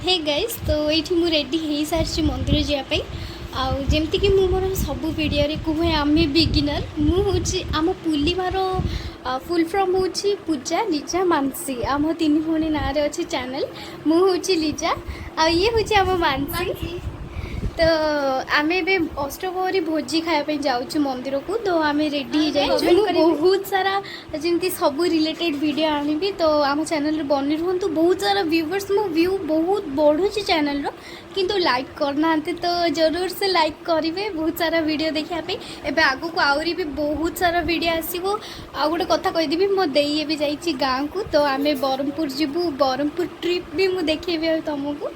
Hey guys तो ये मु रेडी हो सारी मंदिर जावाई आमती कि मोर सब वीडियो कहे आम बिगिनर मुझे आम पुलिमार फुल फॉर्म हूँ पूजा लिजा मानसी आम तीन भौणी ना अच्छे चैनल मुझे लिजा ये हूँ आम मानसी। तो आम ए अष्टप्रहरी भोजी खायापी जाऊँ मंदिर को तो आम रेडी बहुत सारा जमी सब रिलेटेड वीडियो आनी तो आम चैनल बनी रुहतु बहुत सारा व्यूवर्स मो व्यू बहुत बढ़ुची चैनल रो किंतु लाइक करना तो जरूर से लाइक करेंगे बहुत सारा वीडियो देखापी एवं आगू को आहरी भी बहुत सारा वीडियो आसो आ गोटे कथा कहीदेवी मो देई भी जाइए गाँव को तो आम ब्रह्मपुर जीवु ब्रह्मपुर ट्रिप भी मुझे देखेबी तुमको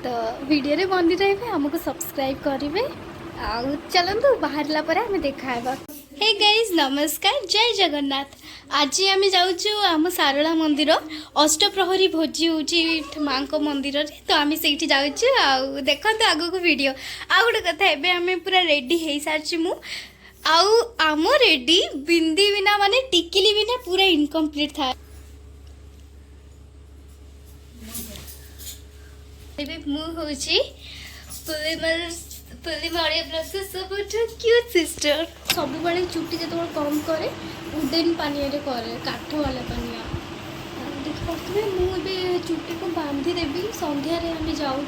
तो वीडियो रे बनी रहे हमको सब्सक्राइब करेंगे चलतु बाहर आम देखा। हे गाइज नमस्कार जय जगन्नाथ। आज आम जाऊँ आम सारला मंदिर अष्टप्रहरी भोजी हूँ माँ को मंदिर रे तो आम से जाऊँ देखो आग को वीडियो आ गोटे कथा एवं आम पूरा रेडी हो सारी मु आम रेडी बिंदी बिना माने टिकिली बिना पूरा इनकम्प्लीट था क्यूट सिस्टर सब चुटी जो कम करे उडेन पानी करे काठ वाला पानिया देखिए मुझे चुटी को बांधी देवी संध्या रे आम जाऊँ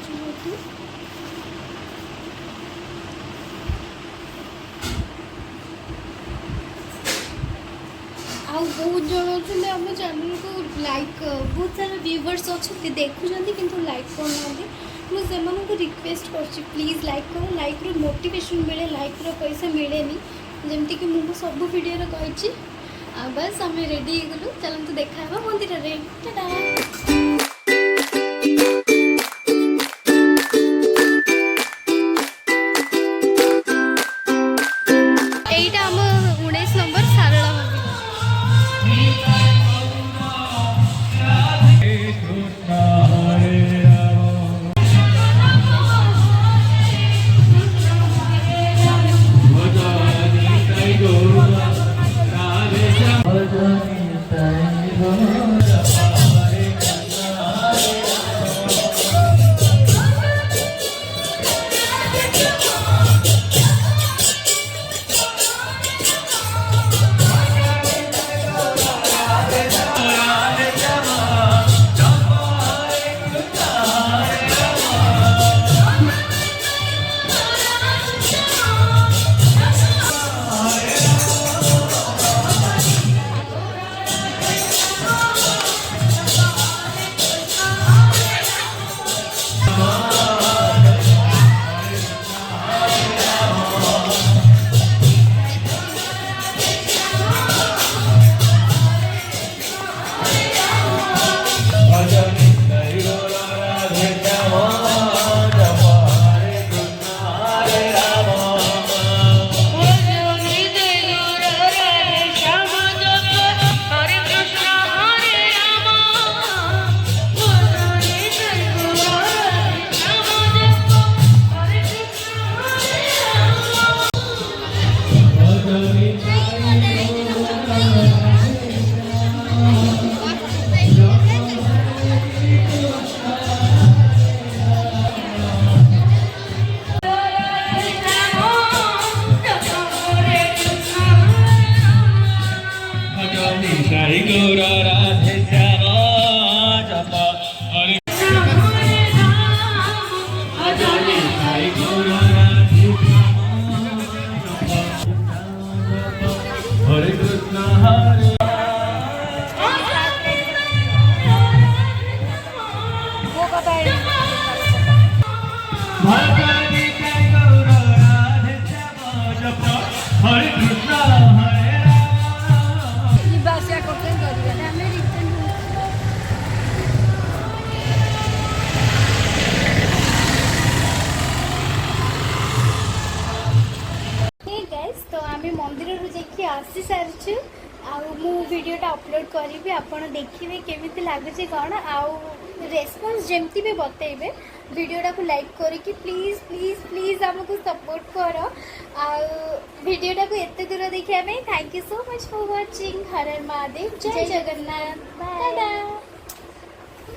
बहुत जन अच्छे आम चैनल को लाइक बहुत सारा व्यूवर्स अच्छे देखुं किंतु लाइक करना मुझे रिक्वेस्ट कर प्लीज लाइक कर लाइक रो मोटिवेशन मिले लाइक रो पैसा मिले जमती कि मुझे सब वीडियो कही बस आम रेडी गलु चलते देखा मंदिर रे एटा आम 19 नंबर सारला मंदिर तो आम मंदिर जाकि आसी सारी वीडियोटा अपलोड करी आपड़ देखिए केमी लगुच कौन आउ रेस्पॉन्स जमती भी बतेबे वीडियोटा को लाइक करके प्लीज प्लीज प्लीज आमको सपोर्ट कर वीडियोटा को एत दूर देखा thank you so much for watching. हर हर महादेव जय जगन्नाथ बाय।